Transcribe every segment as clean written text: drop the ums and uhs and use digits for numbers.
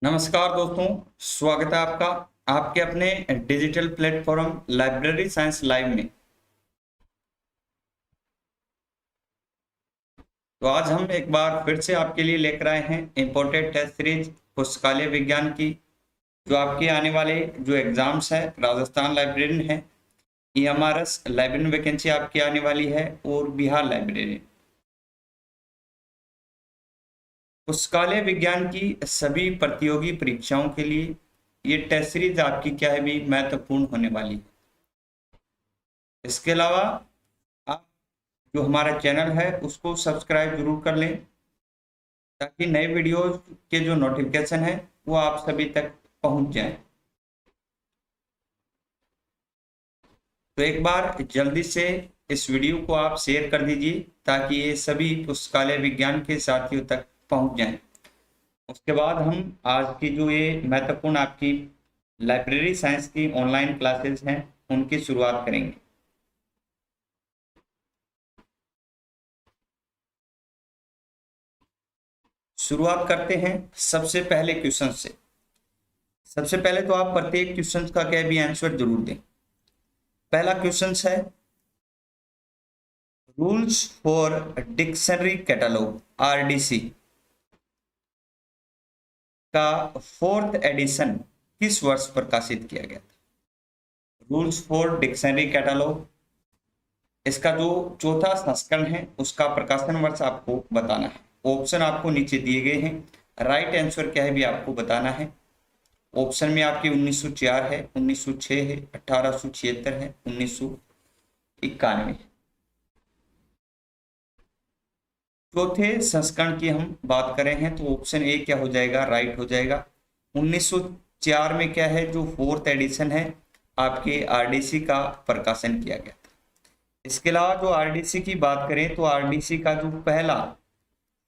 नमस्कार दोस्तों, स्वागत है आपका आपके अपने digital platform library science live में। तो आज हम एक बार फिर से आपके लिए लेकर आए हैं इम्पोर्टेड टेस्ट सीरीज पुस्तकालय विज्ञान की। जो आपके आने वाले जो एग्जाम्स है, राजस्थान लाइब्रेरियन है, ईएमआरएस लाइब्रेरियन वैकेंसी आपकी आने वाली है और बिहार लाइब्रेरियन। पुस्तकालय विज्ञान की सभी प्रतियोगी परीक्षाओं के लिए ये टेस्ट सीरीज आपकी क्या है भी महत्वपूर्ण होने वाली है। इसके अलावा आप जो हमारा चैनल है उसको सब्सक्राइब जरूर कर लें, ताकि नए वीडियोस के जो नोटिफिकेशन है वो आप सभी तक पहुंच जाएं। तो एक बार जल्दी से इस वीडियो को आप शेयर कर दीजिए, ताकि ये सभी पुस्तकालय विज्ञान के साथियों तक पहुंच जाएं। उसके बाद हम आज की जो ये महत्वपूर्ण आपकी लाइब्रेरी साइंस की ऑनलाइन क्लासेस हैं उनकी शुरुआत करेंगे। शुरुआत करते हैं सबसे पहले क्वेश्चन से। सबसे पहले तो आप प्रत्येक क्वेश्चन का क्या भी आंसर जरूर दें। पहला क्वेश्चन है rules for dictionary catalogue RDC का 4th एडिशन किस वर्ष प्रकाशित किया गया था। रूल्स फॉर डिक्शनरी कैटलॉग, इसका जो चौथा संस्करण है उसका प्रकाशन वर्ष आपको बताना है। ऑप्शन आपको नीचे दिए गए हैं, राइट आंसर क्या है भी आपको बताना है। ऑप्शन में आपकी 1904 है, 1906 है, 1876 है, 1991। चौथे संस्करण की हम बात करें हैं तो ऑप्शन ए क्या हो जाएगा, राइट हो जाएगा। 1904 में क्या है, जो 4th एडिशन है आपके आरडीसी का प्रकाशन किया गया था। इसके अलावा जो आरडीसी की बात करें तो आरडीसी का जो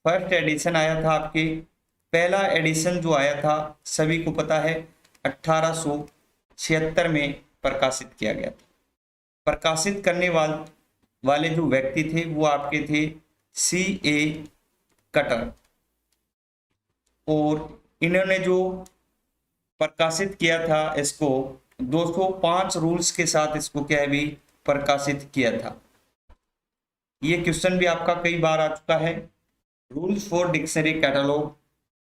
फर्स्ट एडिशन आया था, आपके पहला एडिशन जो आया था सभी को पता है 1876 में प्रकाशित किया गया था। प्रकाशित करने वाले जो व्यक्ति थे वो आपके थे C.A. कटर, और इन्होंने जो प्रकाशित किया था इसको 205 रूल्स के साथ इसको क्या है भी प्रकाशित किया था। ये क्वेश्चन भी आपका कई बार आ चुका है। रूल्स फॉर डिक्शनरी कैटलॉग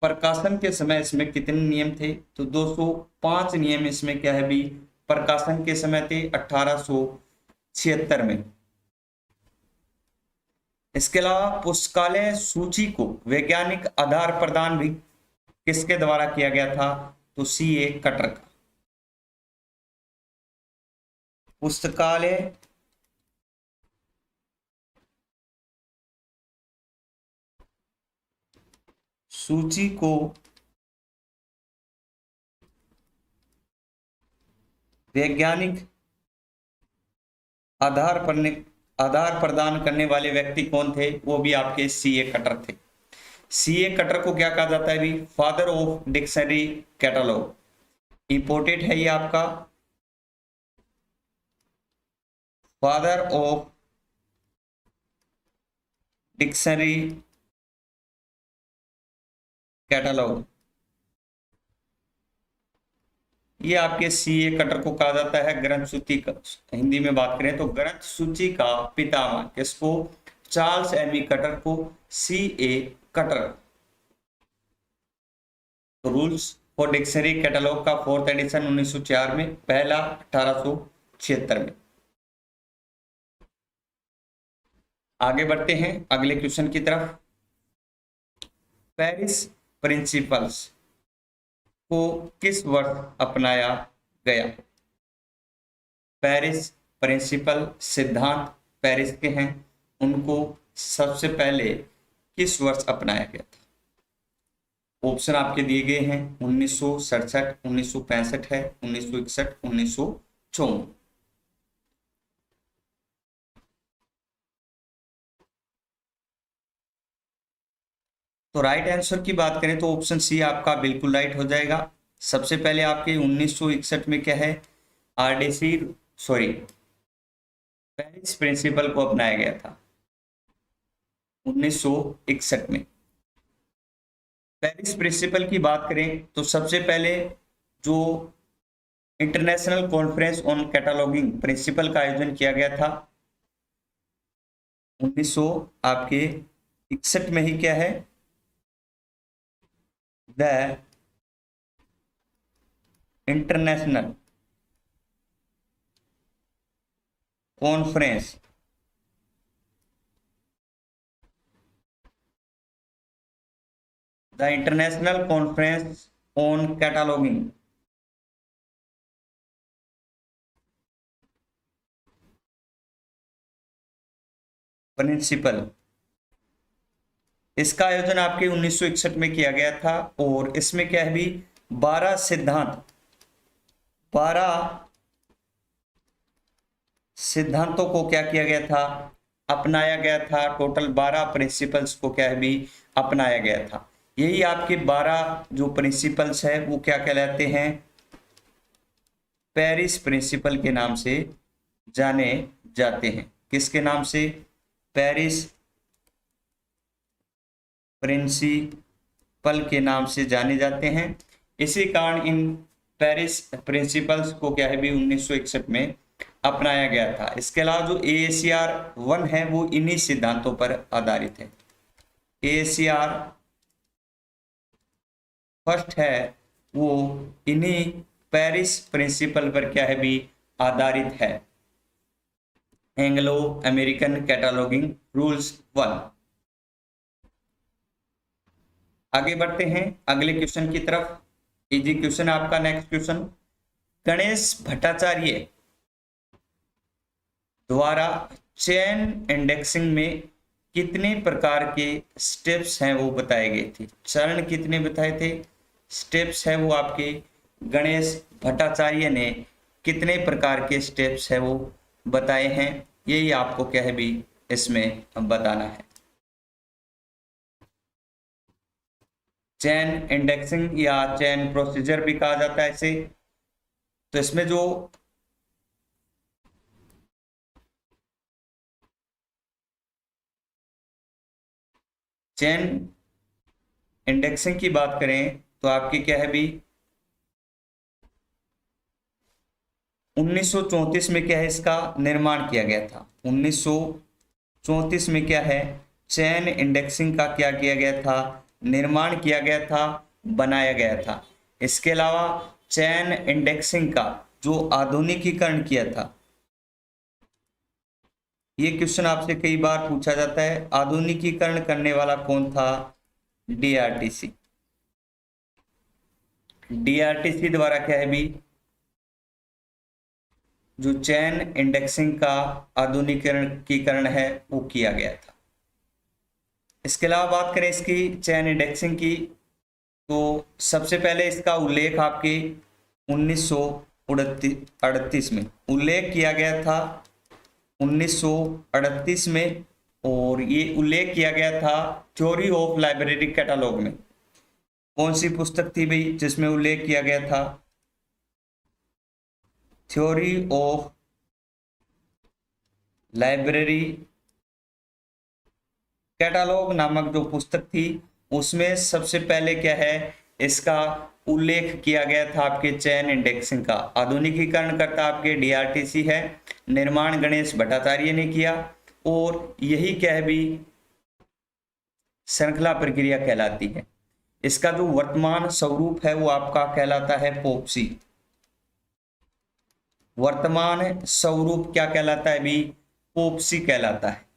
प्रकाशन के समय इसमें कितने नियम थे, तो 205 नियम इसमें क्या है भी प्रकाशन के समय थे 1876 में। इसके अलावा पुस्तकालय सूची को वैज्ञानिक आधार प्रदान भी किसके द्वारा किया गया था, तो C.A. कटर का। पुस्तकालय सूची को वैज्ञानिक आधार प्रदान करने वाले व्यक्ति कौन थे, वो भी आपके C.A. कटर थे। C.A. कटर को क्या कहा जाता है भी, father of dictionary catalogue. Imported है ये आपका, फादर ऑफ डिक्शनरी कैटलॉग। ये आपके C.A. कटर को कहा जाता है ग्रंथ सूची का, हिंदी में बात करें तो ग्रंथ सूची का पितामह किसको, चार्ल्स एमी कटर को C.A. कटर। तो रूल्स फॉर डिक्शनरी कैटलॉग का 4th एडिशन 1904 में, पहला 1876 में। आगे बढ़ते हैं अगले क्वेश्चन की तरफ। पेरिस प्रिंसिपल्स को किस वर्ष अपनाया गया। पेरिस प्रिंसिपल सिद्धांत पेरिस के हैं, उनको सबसे पहले किस वर्ष अपनाया गया था। ऑप्शन आपके दिए गए हैं 1967, 1965 है, 1961, 1954। तो राइट आंसर की बात करें तो ऑप्शन सी आपका बिल्कुल राइट हो जाएगा। सबसे पहले आपके 1961 में क्या है, आरडीसी पेरिस प्रिंसिपल को अपनाया गया था 1961 में। पेरिस प्रिंसिपल की बात करें तो सबसे पहले जो international conference on cataloguing principal का आयोजन किया गया था 1900 आपके 61 में ही क्या है, the international conference the international conference on cataloguing principle, इसका आयोजन आपके 1961 में किया गया था। और इसमें क्या है भी 12 सिद्धांतों को क्या किया गया था, अपनाया गया था। टोटल 12 प्रिंसिपल्स को क्या है भी अपनाया गया था। यही आपके 12 जो प्रिंसिपल्स है वो क्या कहलाते हैं, पेरिस प्रिंसिपल के नाम से जाने जाते हैं। किसके नाम से, पेरिस प्रिंसिपल के नाम से जाने जाते हैं। इसी कारण इन पेरिस प्रिंसिपल्स को क्या है भी 1961 में अपनाया गया था। इसके अलावा जो AACR 1 है वो इन्हीं सिद्धांतों पर आधारित है। AACR फर्स्ट है वो इन्हीं पेरिस प्रिंसिपल पर क्या है भी आधारित है, एंग्लो अमेरिकन कैटालॉगिंग रूल्स 1। आगे बढ़ते हैं अगले क्वेश्चन की तरफ। इजी क्वेश्चन आपका नेक्स्ट क्वेश्चन, गणेश भट्टाचार्य द्वारा चेन इंडेक्सिंग में कितने प्रकार के स्टेप्स हैं वो बताए गए थे। चरण कितने बताए थे, स्टेप्स है वो आपके गणेश भट्टाचार्य ने कितने प्रकार के स्टेप्स है वो बताए हैं। यही आपको क्या है भी इसमें बताना है। चेन इंडेक्सिंग या चेन प्रोसीजर भी कहा जाता है इसे। तो इसमें जो चेन इंडेक्सिंग की बात करें तो आपकी क्या है भी 1934 में क्या है इसका निर्माण किया गया था। 1934 में क्या है चेन इंडेक्सिंग का क्या किया गया था, निर्माण किया गया था, बनाया गया था। इसके अलावा चेन इंडेक्सिंग का जो आधुनिकीकरण किया था, ये क्वेश्चन आपसे कई बार पूछा जाता है, आधुनिकीकरण करने वाला कौन था, DRTC। DRTC द्वारा क्या है भी जो चेन इंडेक्सिंग का आधुनिकीकरण है वो किया गया था। इसके अलावा बात करें इसकी चेन इंडेक्सिंग की तो सबसे पहले इसका उल्लेख आपके 1938 में उल्लेख किया गया था, 1938 में। और ये उल्लेख किया गया था थ्योरी ऑफ लाइब्रेरी कैटालॉग में। कौन सी पुस्तक थी भाई जिसमें उल्लेख किया गया था, थ्योरी ऑफ लाइब्रेरी कैटालॉग नामक जो पुस्तक थी उसमें सबसे पहले क्या है इसका उल्लेख किया गया था आपके चेन इंडेक्सिंग का। आधुनिकीकरण करता आपके DRTC है, निर्माण गणेश भट्टाचार्य ने किया। और यही क्या है भी श्रृंखला प्रक्रिया कहलाती है। इसका जो वर्तमान स्वरूप है वो आपका कहलाता है पोप्सी। वर्तमान स्वरूप क्या कहलाता है भी, पोप्सी कहलाता है।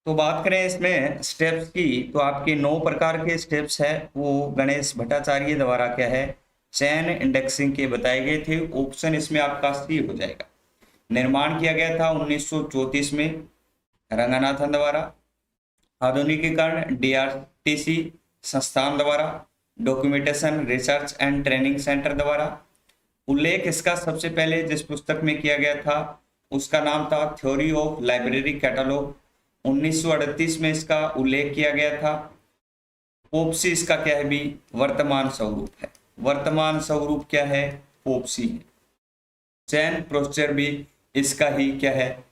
तो बात करें इसमें स्टेप्स की तो आपके 9 प्रकार के स्टेप्स है वो गणेश भट्टाचार्य द्वारा क्या है चेन इंडेक्सिंग के बताए गए थे। ऑप्शन इसमें आपका सी हो जाएगा। निर्माण किया गया था 1934 में रंगनाथन द्वारा, आधुनिकीकरण DRTC संस्थान द्वारा, documentation research and training centre द्वारा। उल्लेख इसका सबसे पहले जिस पुस्तक में किया गया था उसका नाम था थ्योरी ऑफ लाइब्रेरी कैटालॉग, 1938 में इसका उल्लेख किया गया था। पोप्सी इसका क्या है भी वर्तमान स्वरूप है। वर्तमान स्वरूप क्या है, पोप्सी है। चेन प्रोसीजर भी इसका ही क्या है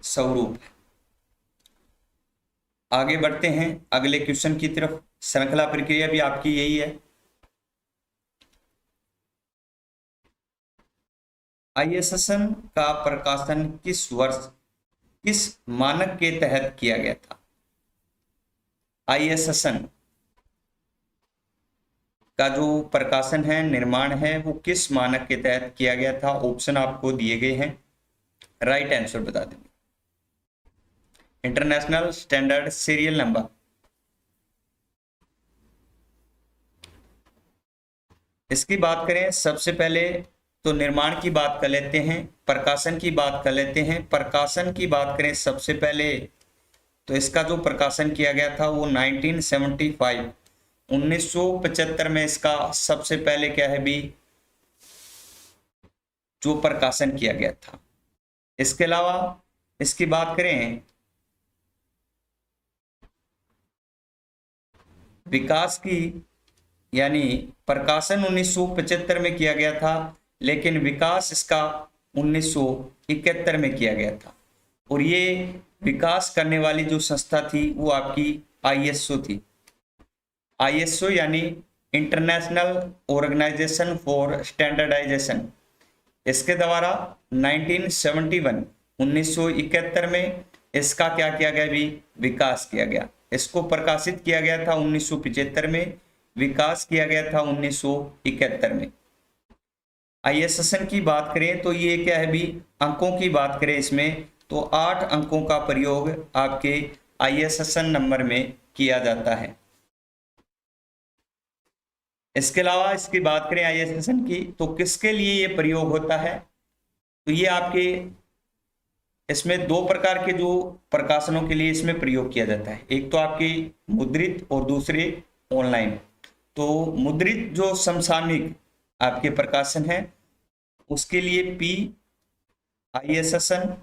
स्वरूप है। आगे बढ़ते हैं अगले क्वेश्चन की तरफ। श्रृंखला प्रक्रिया भी आपकी यही है। ISSN का प्रकाशन किस वर्ष किस मानक के तहत किया गया था? ISSN का जो प्रकाशन है, निर्माण है, वो किस मानक के तहत किया गया था? ऑप्शन आपको दिए गए हैं, राइट आंसर बता देंगे। International standard serial number. इसकी बात करें सबसे पहले तो निर्माण की बात कर लेते हैं, प्रकाशन की बात कर लेते हैं। प्रकाशन की बात करें सबसे पहले तो इसका जो प्रकाशन किया गया था वो 1975 1975 में इसका सबसे पहले क्या है भी जो प्रकाशन किया गया था। इसके अलावा इसकी बात करें विकास की, यानी प्रकाशन 1975 में किया गया था, लेकिन विकास इसका 1971 में किया गया था। और ये विकास करने वाली जो संस्था थी वो आपकी ISO थी। ISO यानी इंटरनेशनल ऑर्गेनाइजेशन फॉर स्टैंडर्डाइजेशन। इसके द्वारा 1971 में इसका क्या किया गया भी विकास किया गया। इसको प्रकाशित किया गया था 1975 में, विकास किया गया था 1971 में। ISSN की बात करें तो ये क्या है भी अंकों की बात करें इसमें तो 8 अंकों का प्रयोग आपके ISSN नंबर में किया जाता है। इसके अलावा इसकी बात करें ISSN की तो किसके लिए ये प्रयोग होता है? तो ये आपके इसमें 2 प्रकार के जो प्रकाशनों के लिए इसमें प्रयोग किया जाता है। एक तो आपके मुद्रित और दूसरे ऑनलाइन। तो मुद्रित जो समसामयिक आपके प्रकाशन है उसके लिए ISSN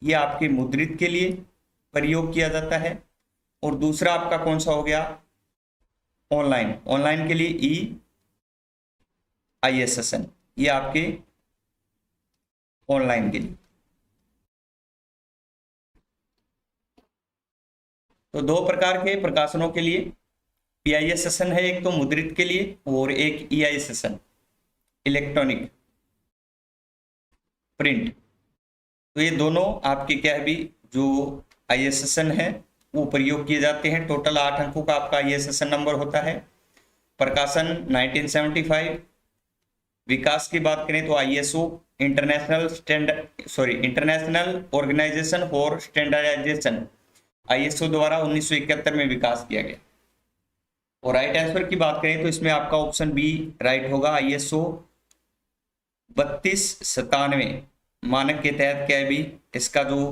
ये आपके मुद्रित के लिए प्रयोग किया जाता है। और दूसरा आपका कौन सा हो गया? ऑनलाइन। ऑनलाइन के लिए ISSN ये आपके ऑनलाइन के लिए। तो 2 प्रकार के प्रकाशनों के लिए PISSN है, एक तो मुद्रित के लिए और एक EISSN इलेक्ट्रॉनिक प्रिंट। तो ये दोनों आपके क्या है भी जो ISSN है वो प्रयोग किए जाते हैं। टोटल 8 अंकों का आपका ISSN नंबर होता है। प्रकाशन 1975। विकास की बात करें तो ISO international organisation for standardisation ISO द्वारा 1971 में विकास किया गया। और राइट आंसर की बात करें तो इसमें आपका ऑप्शन बी राइट होगा। ISO 3297 मानक के तहत क्या है भी इसका जो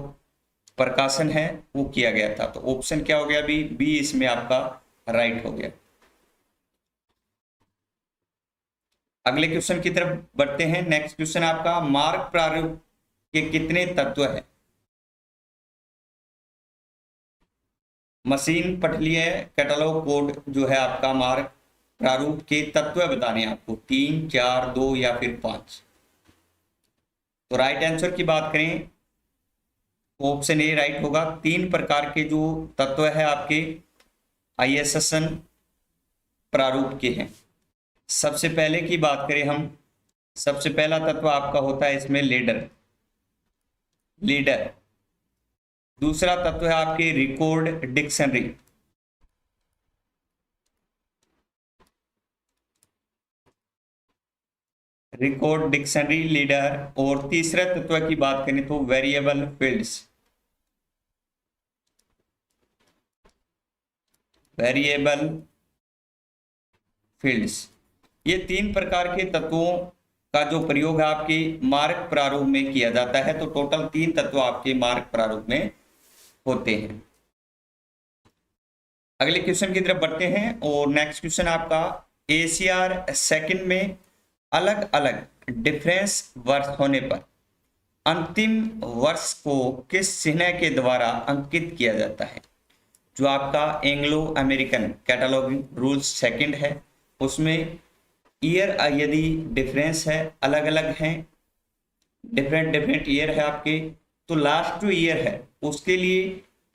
प्रकाशन है वो किया गया था। तो ऑप्शन क्या हो गया बी? बी इसमें आपका राइट हो गया। अगले क्वेश्चन की तरफ बढ़ते हैं। नेक्स्ट क्वेश्चन आपका मार्क प्रारूप के कितने तत्व है? मशीन पटलीय कैटलॉग कोड जो है आपका मार्क प्रारूप के तत्व बताने आपको 3, 4, 2 या फिर 5। तो राइट आंसर की बात करें ऑप्शन ए राइट होगा। 3 प्रकार के जो तत्व है आपके ISSN प्रारूप के हैं। सबसे पहले की बात करें हम, सबसे पहला तत्व आपका होता है इसमें लीडर। दूसरा तत्व है आपके रिकॉर्ड डिक्शनरी। लीडर। और तीसरा तत्व की बात करें तो वेरिएबल फील्ड्स। ये 3 प्रकार के तत्वों का जो प्रयोग है आपके मार्क प्रारूप में किया जाता है। तो टोटल 3 तत्व आपके मार्क प्रारूप में होते हैं। अगले क्वेश्चन की तरफ बढ़ते हैं और नेक्स्ट क्वेश्चन आपका ACR सेकंड में अलग अलग डिफरेंस वर्ष होने पर अंतिम वर्ष को किस चिन्ह के द्वारा अंकित किया जाता है? जो आपका Anglo American cataloguing rules second है उसमें ईयर यदि डिफरेंस है, अलग अलग हैं, डिफरेंट ईयर है आपके, तो लास्ट जो ईयर है उसके लिए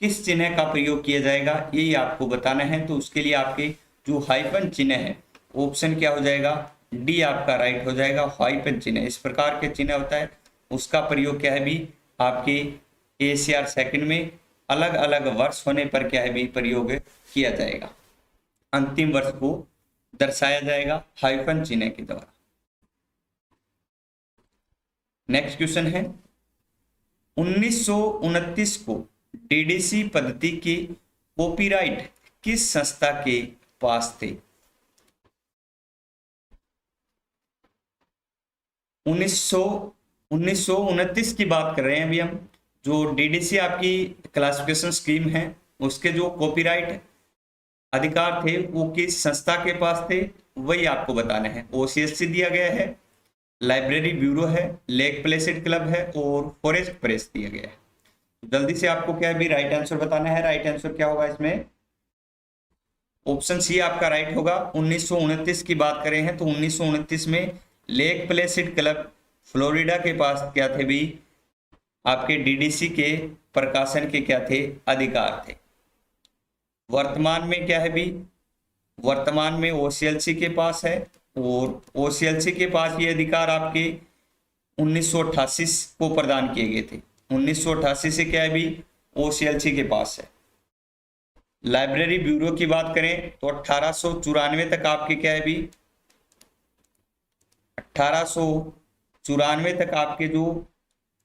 किस चिन्ह का प्रयोग किया जाएगा, यही आपको बताना है। तो उसके लिए आपके जो हाइफन चिन्ह है, ऑप्शन क्या हो जाएगा, डी आपका राइट हो जाएगा। हाइफन चिन्ह इस प्रकार के चिन्ह होता है, उसका प्रयोग क्या है भी आपके एसीआर सेकंड में अलग अलग वर्ष होने पर क्या है भी प्रयोग किया जाएगा, अंतिम वर्ष को दर्शाया जाएगा हाइफन चिन्ह के द्वारा। नेक्स्ट क्वेश्चन है 1929 को डीडीसी पद्धति की कॉपीराइट किस संस्था के पास थे। 1929 की बात कर रहे हैं अभी हम। जो डीडीसी आपकी क्लासिफिकेशन स्कीम है, उसके जो कॉपीराइट अधिकार थे वो किस संस्था के पास थे, वही आपको बताना है। ओसीएससी दिया गया है, लाइब्रेरी ब्यूरो है, लेक प्लेसिड क्लब है और फॉरेस्ट प्रेस दिया गया है। जल्दी से आपको क्या है भी राइट आंसर बताना है। राइट आंसर क्या होगा इसमें, ऑप्शन सी आपका राइट होगा। 1929 की बात करें हैं तो 1929 में लेक प्लेसिड क्लब फ्लोरिडा के पास क्या थे भी आपके डीडीसी के प्रकाशन के क्या थे, अधिकार थे। वर्तमान में क्या है भी, वर्तमान में ओसीएलसी के पास है और ओसीएलसी के पास ये अधिकार आपके 1988 को प्रदान किए गए थे। 1988 से क्या है भी ओसीएलसी के पास है। लाइब्रेरी ब्यूरो की बात करें तो 1894 तक आपके क्या है भी 1894 तक आपके जो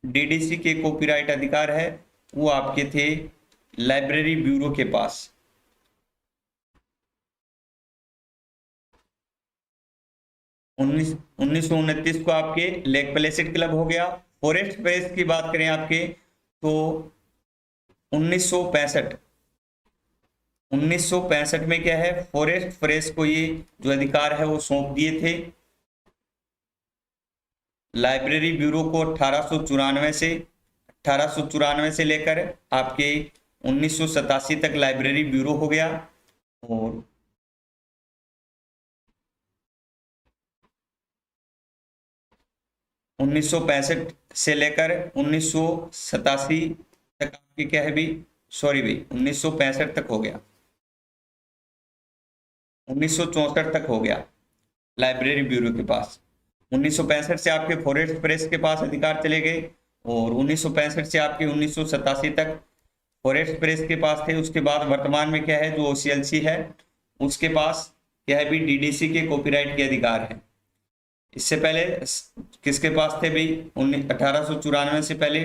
डीडीसी के कॉपीराइट अधिकार है वो आपके थे लाइब्रेरी ब्यूरो के पास। 1929 को आपके लेक प्लेसिड क्लब हो गया। फॉरेस्ट प्रेस की बात करें आपके तो 1965 में क्या है, फॉरेस्ट प्रेस को ये जो अधिकार है वो सौंप दिए थे। लाइब्रेरी ब्यूरो को 1894 से लेकर आपके 1987 तक लाइब्रेरी ब्यूरो हो गया और 1965 से लेकर 1987 तक आपकी क्या है भी, सॉरी भाई 1965 तक हो गया, 1964 तक हो गया लाइब्रेरी ब्यूरो के पास। 1965 से आपके फॉरेस्ट प्रेस के पास अधिकार चले गए और 1965 से आपके 1987 तक फॉरेस्ट प्रेस के पास थे। उसके बाद वर्तमान में क्या है, जो ओसीएलसी है उसके पास क्या है भी डीडीसी के कॉपीराइट के अधिकार है। इससे पहले किसके पास थे भाई, 1894 से पहले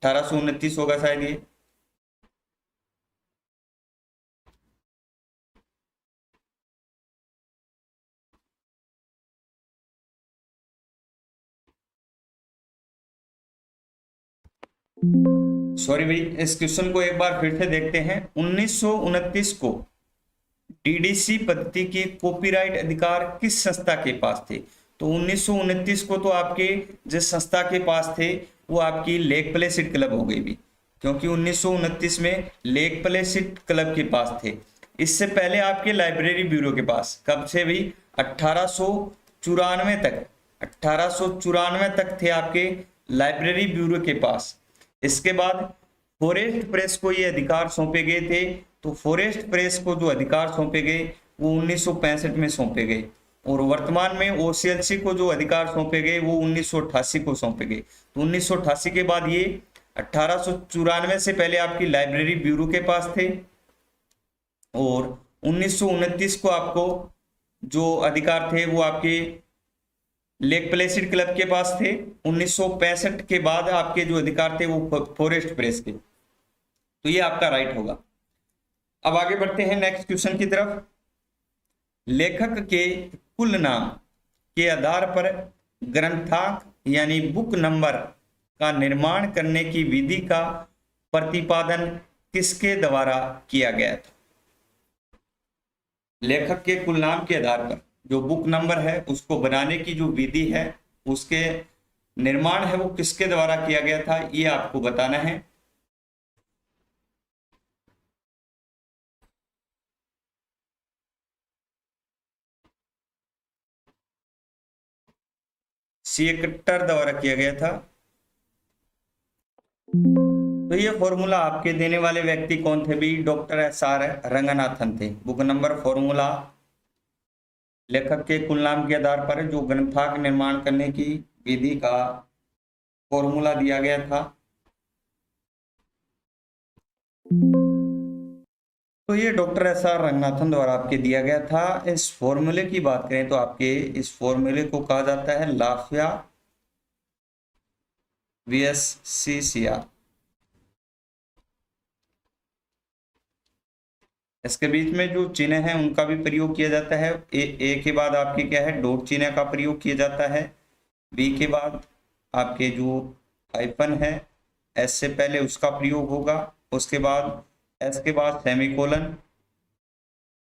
1829 होगा शायद ये। सॉरी भाई, इस क्वेश्चन को एक बार फिर से देखते हैं। 1929 को डीडीसी पद्धति के कॉपीराइट अधिकार किस संस्था के पास थे। तो 1929 को तो आपके जिस संस्था के पास थे वो आपकी लेक प्लेसिड क्लब हो गई भी, क्योंकि 1929 में लेक प्लेसिड क्लब के पास थे। इससे पहले आपके लाइब्रेरी ब्यूरो के पास कब से भी 1894 तक थे आपके लाइब्रेरी ब्यूरो के पास। इसके बाद फॉरेस्ट प्रेस को ये अधिकार सौंपे गए थे। तो फॉरेस्ट प्रेस को जो अधिकार सौंपे गए वो 1965 में सौंपे गए और वर्तमान में ओसीएलसी को जो अधिकार सौंपे गए वो 1988 को सौंपे गए। तो 1988 के बाद ये 1894 से पहले आपकी लाइब्रेरी ब्यूरो के पास थे और 1929 को आपको जो अधिकार थे वो आपके लेक प्लेसिड क्लब के पास थे। 1965 के बाद आपके जो अधिकार थे वो फॉरेस्ट प्रेस के। तो ये आपका राइट होगा। अब आगे बढ़ते हैं नेक्स्ट क्वेश्चन की तरफ। लेखक के कुल नाम के आधार पर ग्रंथांक यानी बुक नंबर का निर्माण करने की विधि का प्रतिपादन किसके द्वारा किया गया था। लेखक के कुल नाम के आधार पर जो बुक नंबर है उसको बनाने की जो विधि है, उसके निर्माण है वो किसके द्वारा किया गया था, ये आपको बताना है। सिएक्टर द्वारा किया गया था। तो तो ये फॉर्मूला आपके देने वाले व्यक्ति कौन थे भी? डॉक्टर SR रंगनाथन थे। बुक नंबर, फॉर्मूला लेखक के कुल नाम के आधार पर जो ग्रंथाक निर्माण करने की विधि का फॉर्मूला दिया गया था। तो ये डॉक्टर SR रंगनाथन द्वारा आपके दिया गया था। इस फॉर्मूले की बात करें तो आपके इस फॉर्मूले को कहा जाता है लाफिया VSCCR। इसके बीच में जो चिन्ह है उनका भी प्रयोग किया जाता है। ए के बाद आपके क्या है? डॉट चिन्ह का प्रयोग किया जाता है। बी के बाद आपके जो हाइफन है एस से पहले उसका प्रयोग होगा। उसके बाद एस के बाद सेमीकोलन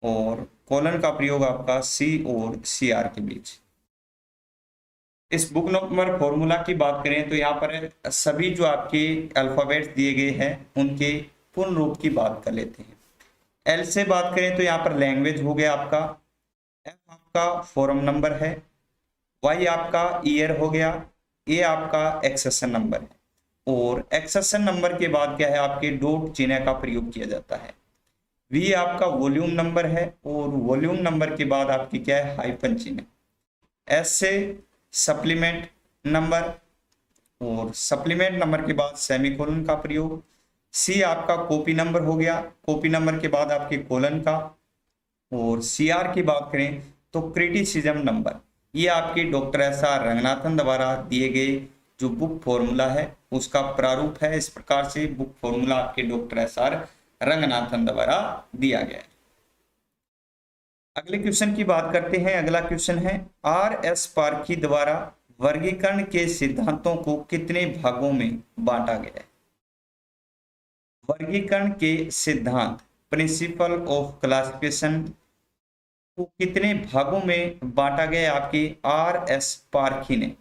और कोलन का प्रयोग आपका सी और CR के बीच। इस बुक नंबर फॉर्मूला की बात करें तो यहाँ पर सभी जो आपके अल्फाबेट्स दिए गए हैं उनके पूर्ण रूप की बात कर लेते हैं। एल से बात करें तो यहाँ पर लैंग्वेज हो गया आपका, एफ आपका फॉरम नंबर है, वाई आपका ईयर हो गया, ए आपका एक्सेशन नंबर है और एक्सेशन नंबर के बाद क्या है? आपके डॉट चिन्ह का प्रयोग किया जाता है। वी आपका वॉल्यूम नंबर है और वॉल्यूम नंबर के बाद आपकी क्या है? हाइफन चिन्ह। एस से सप्लीमेंट नंबर और सप्लीमेंट नंबर के बाद सेमीकोलन का प्रयोग। सी आपका कॉपी नंबर हो गया, कॉपी नंबर के बाद आपके कोलन का और CR की बात करें तो क्रिटिसिज्म नंबर। ये आपके डॉक्टर SR रंगनाथन द्वारा दिए गए जो बुक फॉर्मूला है उसका प्रारूप है। इस प्रकार से बुक फॉर्मूला आपके डॉक्टर SR रंगनाथन द्वारा दिया गया है। अगले क्वेश्चन की बात करते हैं। अगला क्वेश्चन है RS पारखी द्वारा वर्गीकरण के सिद्धांतों को कितने भागों में बांटा गया है? वर्गीकरण के सिद्धांत प्रिंसिपल ऑफ क्लासिफिकेशन को कितने भागों में बांटा गया आपके RS पारखी ने?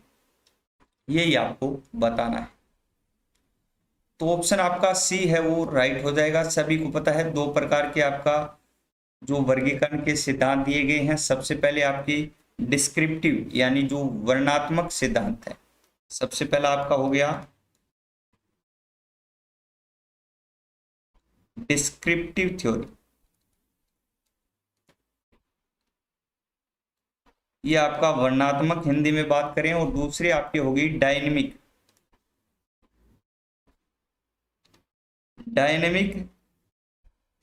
यही आपको बताना है। तो ऑप्शन आपका सी है वो राइट हो जाएगा। सभी को पता है दो प्रकार के आपका जो वर्गीकरण के सिद्धांत दिए गए हैं। सबसे पहले आपकी डिस्क्रिप्टिव यानी जो वर्णनात्मक सिद्धांत है। सबसे पहला आपका हो गया डिस्क्रिप्टिव थ्योरी। ये आपका वर्णनात्मक हिंदी में बात करें और दूसरी आपकी होगी डायनेमिक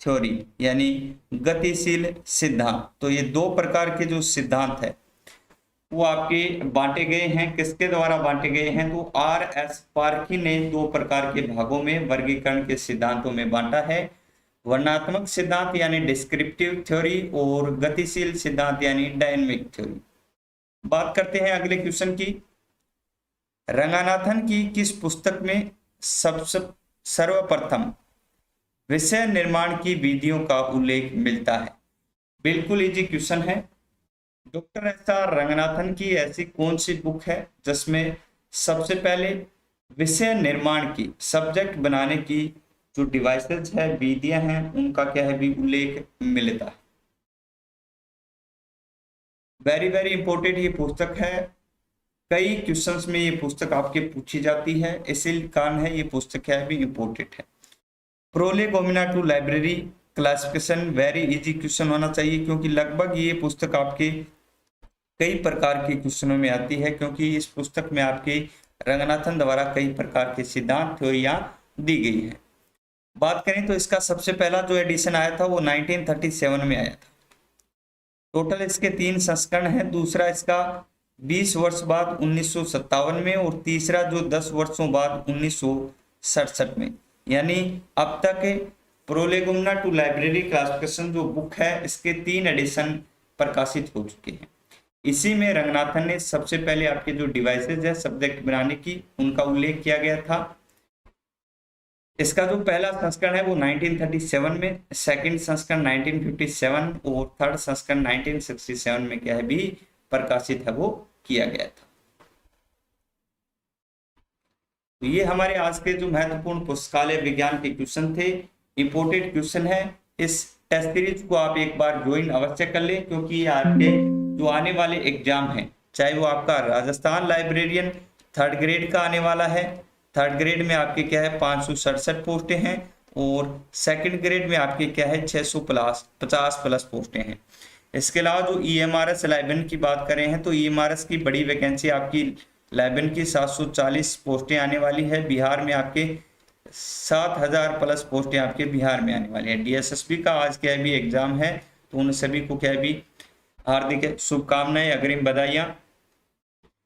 थ्योरी यानी गतिशील सिद्धांत। तो ये दो प्रकार के जो सिद्धांत है वो आपके बांटे गए हैं। किसके द्वारा बांटे गए हैं? तो RS पारखी ने दो प्रकार के भागों में वर्गीकरण के सिद्धांतों में बांटा है। वर्णनात्मक सिद्धांत यानी डिस्क्रिप्टिव थ्योरी और गतिशील सिद्धांत यानी डायनेमिक थ्योरी। बात करते हैं अगले क्वेश्चन की। रंगनाथन की किस पुस्तक में सर्वप्रथम विषय निर्माण की विधियों का उल्लेख मिलता है? बिल्कुल इजी क्वेश्चन है। डॉक्टर SR रंगनाथन की ऐसी कौन सी बुक है जिसमें सबसे पहले विषय निर्माण की, सब्जेक्ट बनाने की जो डिवाइसेज है, विधियां हैं, उनका क्या है भी उल्लेख मिलता है? वेरी वेरी इंपॉर्टेंट ये पुस्तक है। कई क्वेश्चंस में ये पुस्तक आपके पूछी जाती है, इसी कारण है ये पुस्तक है भी इंपॉर्टेंट है। Prolegomena to library classification very easy question होना चाहिए क्योंकि लगभग ये पुस्तक आपके कई प्रकार के क्वेश्चनों में आती है, क्योंकि इस पुस्तक में आपके रंगनाथन द्वारा कई प्रकार के सिद्धांत थ्योरियां दी गई है। बात करें तो इसका सबसे पहला जो एडिशन आया था वो 1937 में आया था। टोटल इसके 3 संस्करण हैं। दूसरा इसका 20 वर्ष बाद 1957 में और तीसरा जो 10 वर्षों बाद 1967 में। यानी अब तक प्रोलेगोमिना टू लाइब्रेरी क्लासिफिकेशन जो बुक है इसके 3 एडिशन प्रकाशित हो चुके हैं। इसी में रंगनाथन ने सबसे पहले आपके जो डिवाइसेज है सब्जेक्ट बनाने की, उनका उल्लेख किया गया था। इसका जो पहला संस्करण है वो 1937 में, सेकंड संस्करण 1957 और थर्ड संस्करण 1967 में क्या है भी प्रकाशित है वो किया गया था। तो ये हमारे आज के जो महत्वपूर्ण पुस्तकालय विज्ञान के क्वेश्चन थे, इंपोर्टेंट क्वेश्चन है। इस टेस्ट सीरीज को आप एक बार ज्वाइन अवश्य कर लें क्योंकि ये आपके जो आने वाले एग्जाम है, चाहे वो आपका राजस्थान लाइब्रेरियन 3rd ग्रेड का आने वाला है, थर्ड ग्रेड में आपके क्या है 567 पोस्टें हैं, और सेकंड ग्रेड में आपके क्या है 650 प्लस पोस्टें हैं। इसके अलावा जो EMRS 11 की बात करें हैं तो EMRS की बड़ी वैकेंसी आपकी 11 की 740 पोस्टें आने वाली है। बिहार में आपके 7000 प्लस पोस्टें आपके बिहार में आने वाली है। DSSB का आज क्या है भी एग्जाम है, तो उन सभी को क्या है भी हार्दिक शुभकामनाएं, अग्रिम बधाइयां।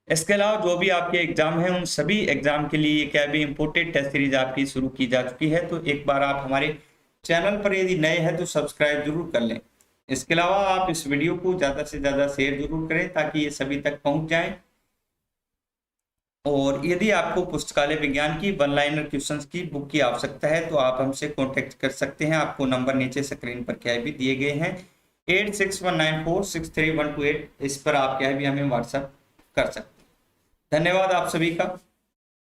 इसके अलावा जो भी आपके एग्जाम है उन सभी एग्जाम के लिए क्या भी इंपोर्टेड टेस्ट सीरीज आपकी शुरू की जा चुकी है, तो एक बार आप हमारे चैनल पर यदि नए हैं तो सब्सक्राइब जरूर कर लें। इसके अलावा आप इस वीडियो को ज्यादा से ज्यादा शेयर जरूर करें ताकि ये सभी तक पहुंच जाए। और यदि आपको पुस्तकालय विज्ञान की वन लाइनर क्वेश्चंस की बुक की आवश्यकता है तो आप हमसे कांटेक्ट कर सकते हैं। आपको नंबर नीचे स्क्रीन पर क्या भी दिए गए हैं 8619463128, इस पर आप क्या भी हमें व्हाट्सएप कर सकते हैं। धन्यवाद आप सभी का।